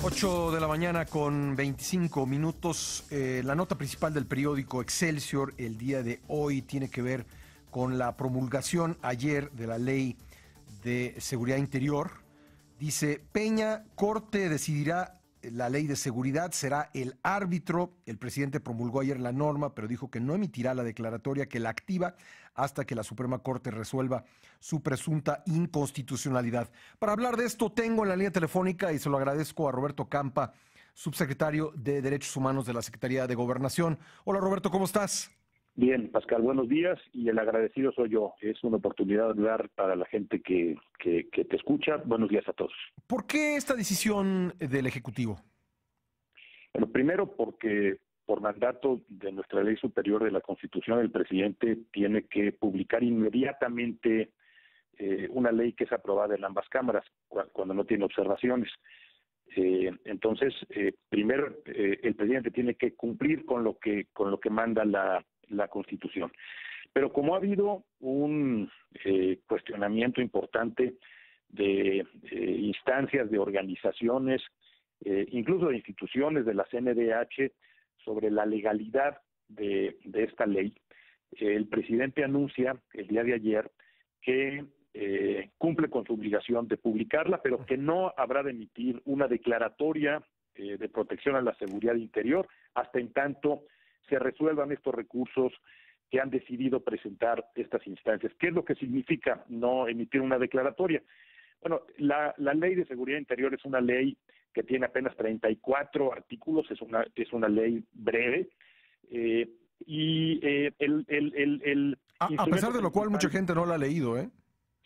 8 de la mañana con 25 minutos. La nota principal del periódico Excelsior el día de hoy tiene que ver con la promulgación ayer de la Ley de Seguridad Interior. Dice, Peña, Corte decidirá la Ley de Seguridad, será el árbitro. El presidente promulgó ayer la norma, pero dijo que no emitirá la declaratoria, que la activa hasta que la Suprema Corte resuelva su presunta inconstitucionalidad. Para hablar de esto tengo en la línea telefónica, y se lo agradezco, a Roberto Campa, subsecretario de Derechos Humanos de la Secretaría de Gobernación. Hola Roberto, ¿cómo estás? Bien, Pascal, buenos días, y el agradecido soy yo. Es una oportunidad de hablar para la gente que te escucha. Buenos días a todos. ¿Por qué esta decisión del Ejecutivo? Bueno, primero porque por mandato de nuestra ley superior de la Constitución, el presidente tiene que publicar inmediatamente una ley que es aprobada en ambas cámaras cuando no tiene observaciones. Entonces, primero el presidente tiene que cumplir con lo que manda la Constitución. Pero como ha habido un cuestionamiento importante de instancias, de organizaciones, incluso de instituciones de la CNDH sobre la legalidad de esta ley, el presidente anuncia el día de ayer que cumple con su obligación de publicarla, pero que no habrá de emitir una declaratoria de protección a la seguridad interior hasta en tanto se resuelvan estos recursos que han decidido presentar estas instancias. ¿Qué es lo que significa no emitir una declaratoria? Bueno, la Ley de Seguridad Interior es una ley que tiene apenas 34 artículos, es una ley breve, A pesar de lo cual mucha gente no la ha leído, ¿eh?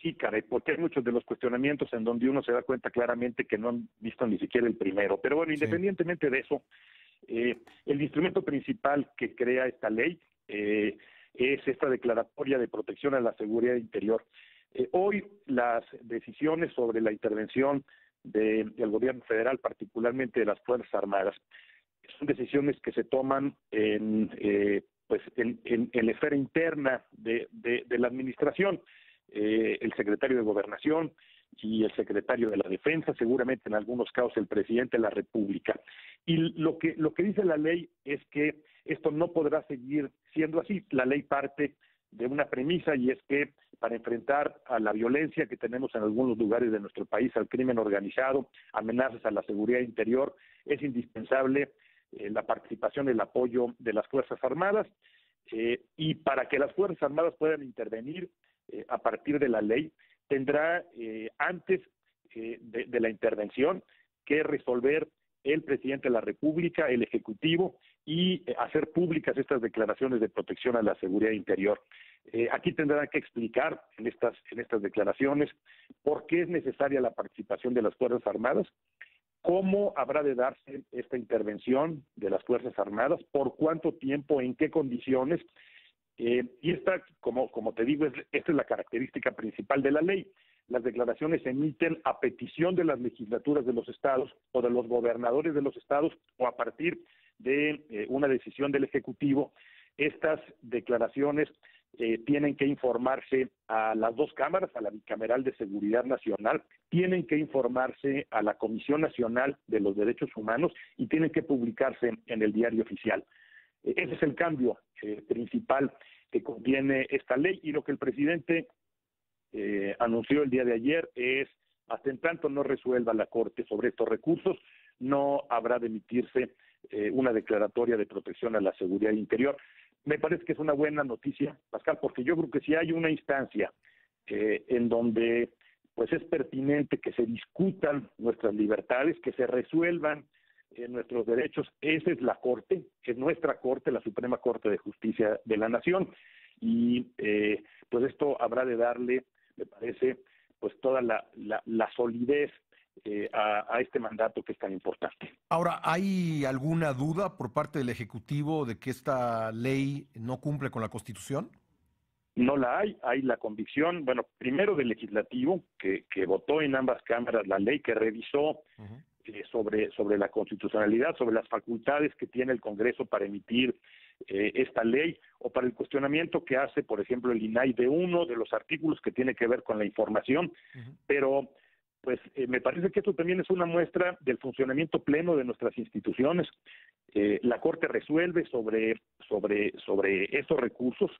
Sí, caray, porque hay muchos de los cuestionamientos en donde uno se da cuenta claramente que no han visto ni siquiera el primero. Pero bueno, independientemente de eso, el instrumento principal que crea esta ley es esta declaratoria de protección a la seguridad interior. Hoy las decisiones sobre la intervención del gobierno federal, particularmente de las Fuerzas Armadas, son decisiones que se toman en la esfera interna de la administración. El secretario de Gobernación y el secretario de la Defensa, seguramente en algunos casos el presidente de la República. Y lo que dice la ley es que esto no podrá seguir siendo así. La ley parte de una premisa, y es que para enfrentar a la violencia que tenemos en algunos lugares de nuestro país, al crimen organizado, amenazas a la seguridad interior, es indispensable la participación, el apoyo de las Fuerzas Armadas, y para que las Fuerzas Armadas puedan intervenir a partir de la ley, tendrá antes de la intervención que resolver el presidente de la República, el Ejecutivo, y hacer públicas estas declaraciones de protección a la seguridad interior. Aquí tendrán que explicar en estas declaraciones por qué es necesaria la participación de las Fuerzas Armadas, cómo habrá de darse esta intervención de las Fuerzas Armadas, por cuánto tiempo, en qué condiciones. Y esta, como te digo, esta es la característica principal de la ley. Las declaraciones se emiten a petición de las legislaturas de los estados o de los gobernadores de los estados o a partir de una decisión del Ejecutivo. Estas declaraciones tienen que informarse a las dos cámaras, a la Bicameral de Seguridad Nacional, tienen que informarse a la Comisión Nacional de los Derechos Humanos y tienen que publicarse en el Diario Oficial. Ese es el cambio principal que contiene esta ley, y lo que el presidente anunció el día de ayer es, hasta en tanto no resuelva la Corte sobre estos recursos, no habrá de emitirse una declaratoria de protección a la seguridad interior. Me parece que es una buena noticia, Pascal, porque yo creo que si hay una instancia en donde pues es pertinente que se discutan nuestras libertades, que se resuelvan nuestros derechos, esa es la Corte, es nuestra Corte, la Suprema Corte de Justicia de la Nación, y pues esto habrá de darle, me parece, pues toda la solidez a este mandato que es tan importante. Ahora, ¿hay alguna duda por parte del Ejecutivo de que esta ley no cumple con la Constitución? No la hay la convicción, bueno, primero del Legislativo, que votó en ambas cámaras la ley, que revisó sobre la constitucionalidad, sobre las facultades que tiene el Congreso para emitir esta ley, o para el cuestionamiento que hace, por ejemplo, el INAI de uno de los artículos que tiene que ver con la información, pero me parece que esto también es una muestra del funcionamiento pleno de nuestras instituciones. La Corte resuelve sobre esos recursos,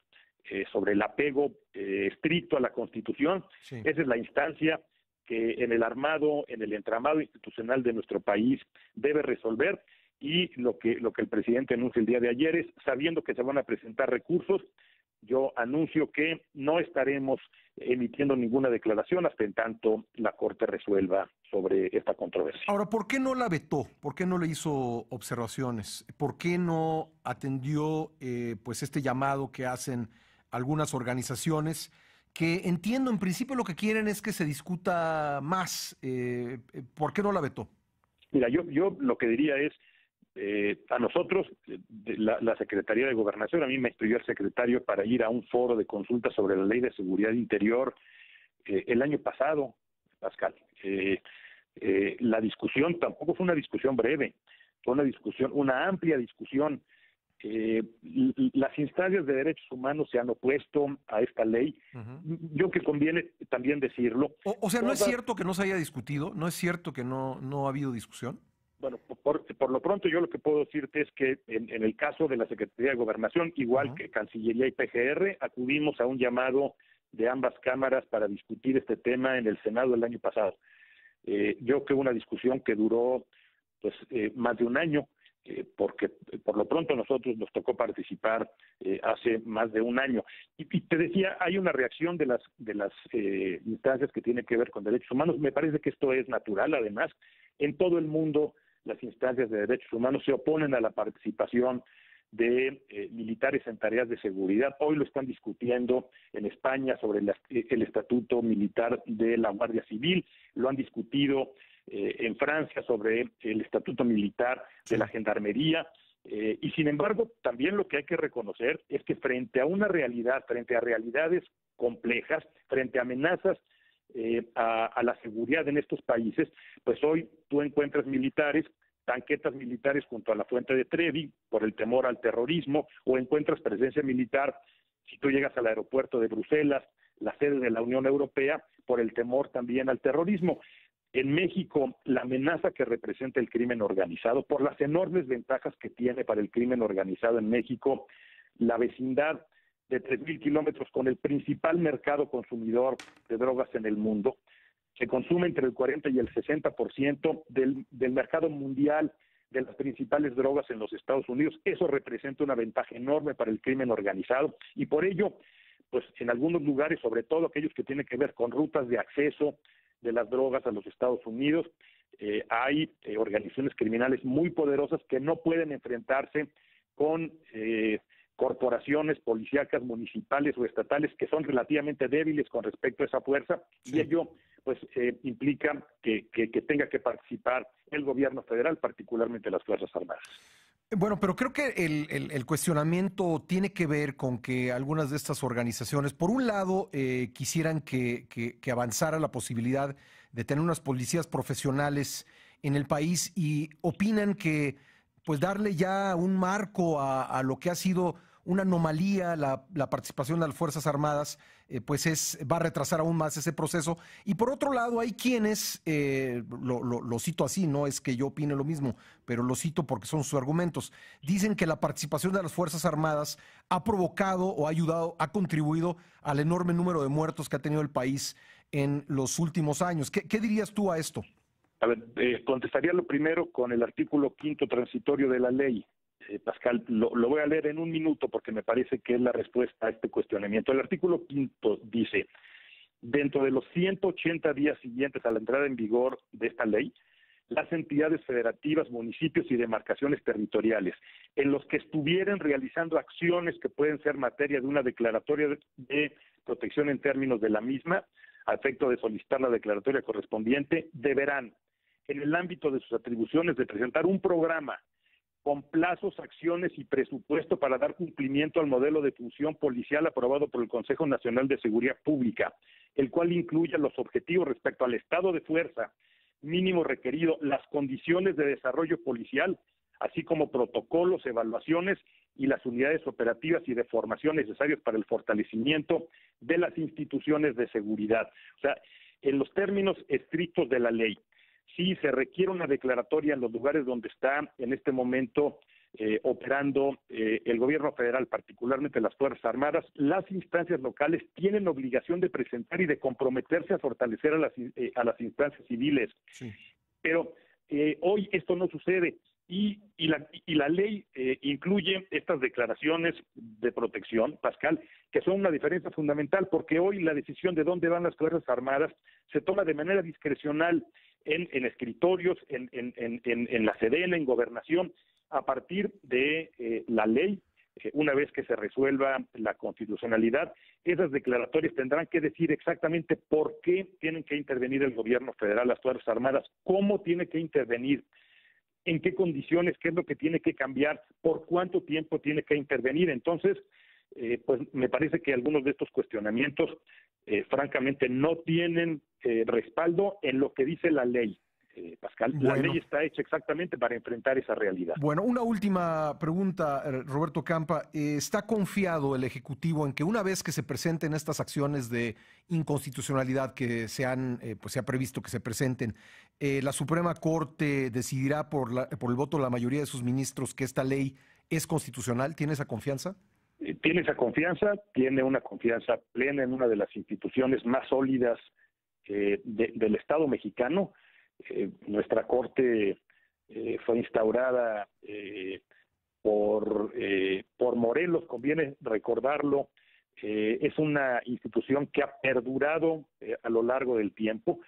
sobre el apego estricto a la Constitución. Sí. Esa es la instancia que en el entramado institucional de nuestro país debe resolver, y lo que el presidente anuncia el día de ayer es, sabiendo que se van a presentar recursos, yo anuncio que no estaremos emitiendo ninguna declaración hasta en tanto la Corte resuelva sobre esta controversia. Ahora, ¿por qué no la vetó? ¿Por qué no le hizo observaciones? ¿Por qué no atendió pues este llamado que hacen algunas organizaciones que entiendo en principio lo que quieren es que se discuta más? ¿Por qué no la vetó? Mira, yo lo que diría es, a nosotros, la Secretaría de Gobernación, a mí me instruyó el secretario para ir a un foro de consulta sobre la Ley de Seguridad Interior el año pasado, Pascal. La discusión tampoco fue una discusión breve, fue una amplia discusión. Las instancias de derechos humanos se han opuesto a esta ley. Yo que conviene también decirlo. O sea, ¿no es cierto que no se haya discutido? ¿No es cierto que no ha habido discusión? Bueno, por lo pronto yo lo que puedo decirte es que en el caso de la Secretaría de Gobernación, igual que Cancillería y PGR, acudimos a un llamado de ambas cámaras para discutir este tema en el Senado el año pasado. Yo creo una discusión que duró pues más de un año, porque por lo pronto a nosotros nos tocó participar hace más de un año. Y te decía, hay una reacción de las instancias que tiene que ver con derechos humanos. Me parece que esto es natural. Además, en todo el mundo las instancias de derechos humanos se oponen a la participación de militares en tareas de seguridad. Hoy lo están discutiendo en España sobre el estatuto militar de la Guardia Civil, lo han discutido en Francia sobre el estatuto militar de la Gendarmería, y sin embargo también lo que hay que reconocer es que frente a una realidad, frente a realidades complejas, frente a amenazas a la seguridad en estos países, pues hoy tú encuentras tanquetas militares junto a la fuente de Trevi por el temor al terrorismo, o encuentras presencia militar si tú llegas al aeropuerto de Bruselas, la sede de la Unión Europea, por el temor también al terrorismo. En México, la amenaza que representa el crimen organizado, por las enormes ventajas que tiene para el crimen organizado en México, la vecindad de 3,000 kilómetros con el principal mercado consumidor de drogas en el mundo, se consume entre el 40 y el 60% del mercado mundial de las principales drogas en los Estados Unidos. Eso representa una ventaja enorme para el crimen organizado, y por ello, pues en algunos lugares, sobre todo aquellos que tienen que ver con rutas de acceso de las drogas a los Estados Unidos, hay organizaciones criminales muy poderosas que no pueden enfrentarse con corporaciones policíacas municipales o estatales que son relativamente débiles con respecto a esa fuerza, y ello pues implica que tenga que participar el gobierno federal, particularmente las Fuerzas Armadas. Bueno, pero creo que el cuestionamiento tiene que ver con que algunas de estas organizaciones, por un lado, quisieran que avanzara la posibilidad de tener unas policías profesionales en el país, y opinan que pues darle ya un marco a lo que ha sido una anomalía, la participación de las Fuerzas Armadas, pues va a retrasar aún más ese proceso. Y por otro lado, hay quienes, lo cito así, no es que yo opine lo mismo, pero lo cito porque son sus argumentos, dicen que la participación de las Fuerzas Armadas ha provocado o ha ayudado, ha contribuido al enorme número de muertos que ha tenido el país en los últimos años. ¿Qué dirías tú a esto? A ver, contestaría lo primero con el artículo 5º transitorio de la ley. Pascal, lo voy a leer en un minuto porque me parece que es la respuesta a este cuestionamiento. El artículo 5º dice: dentro de los 180 días siguientes a la entrada en vigor de esta ley, las entidades federativas, municipios y demarcaciones territoriales, en los que estuvieran realizando acciones que pueden ser materia de una declaratoria de protección en términos de la misma, a efecto de solicitar la declaratoria correspondiente, deberán, en el ámbito de sus atribuciones, de presentar un programa con plazos, acciones y presupuesto para dar cumplimiento al modelo de función policial aprobado por el Consejo Nacional de Seguridad Pública, el cual incluye los objetivos respecto al estado de fuerza mínimo requerido, las condiciones de desarrollo policial, así como protocolos, evaluaciones y las unidades operativas y de formación necesarias para el fortalecimiento de las instituciones de seguridad. O sea, en los términos estrictos de la ley, sí se requiere una declaratoria en los lugares donde está en este momento operando el gobierno federal, particularmente las Fuerzas Armadas. Las instancias locales tienen obligación de presentar y de comprometerse a fortalecer a las instancias civiles. Sí. Pero hoy esto no sucede y la ley incluye estas declaraciones de protección, Pascal, que son una diferencia fundamental, porque hoy la decisión de dónde van las Fuerzas Armadas se toma de manera discrecional en escritorios, en la Sedena, en Gobernación, a partir de la ley. Una vez que se resuelva la constitucionalidad, esas declaratorias tendrán que decir exactamente por qué tienen que intervenir el gobierno federal, las Fuerzas Armadas, cómo tiene que intervenir, en qué condiciones, qué es lo que tiene que cambiar, por cuánto tiempo tiene que intervenir. Entonces, pues me parece que algunos de estos cuestionamientos, francamente, no tienen respaldo en lo que dice la ley. Pascal, la ley está hecha exactamente para enfrentar esa realidad. Bueno, una última pregunta, Roberto Campa. ¿Está confiado el Ejecutivo en que una vez que se presenten estas acciones de inconstitucionalidad que se ha previsto que se presenten, la Suprema Corte decidirá por el voto de la mayoría de sus ministros que esta ley es constitucional? ¿Tiene esa confianza? Tiene esa confianza, tiene una confianza plena en una de las instituciones más sólidas del Estado mexicano. Nuestra Corte fue instaurada por Morelos, conviene recordarlo. Es una institución que ha perdurado a lo largo del tiempo.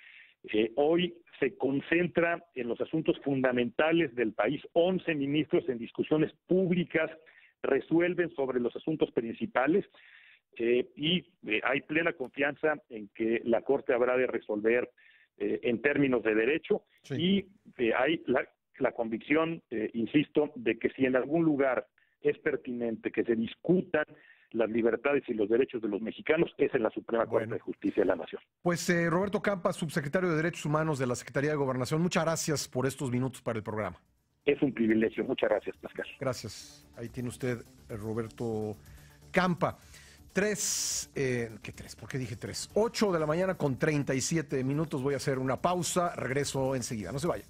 Hoy se concentra en los asuntos fundamentales del país. 11 ministros en discusiones públicas resuelven sobre los asuntos principales y hay plena confianza en que la Corte habrá de resolver en términos de derecho. Sí. Y hay la convicción, insisto, de que si en algún lugar es pertinente que se discutan las libertades y los derechos de los mexicanos, es en la Suprema Corte de Justicia de la Nación. Pues Roberto Campa, subsecretario de Derechos Humanos de la Secretaría de Gobernación, muchas gracias por estos minutos para el programa. Es un privilegio. Muchas gracias, Pascal. Gracias. Ahí tiene usted, Roberto Campa. ¿Qué 3? ¿Por qué dije 3? 8 de la mañana con 37 minutos. Voy a hacer una pausa. Regreso enseguida. No se vayan.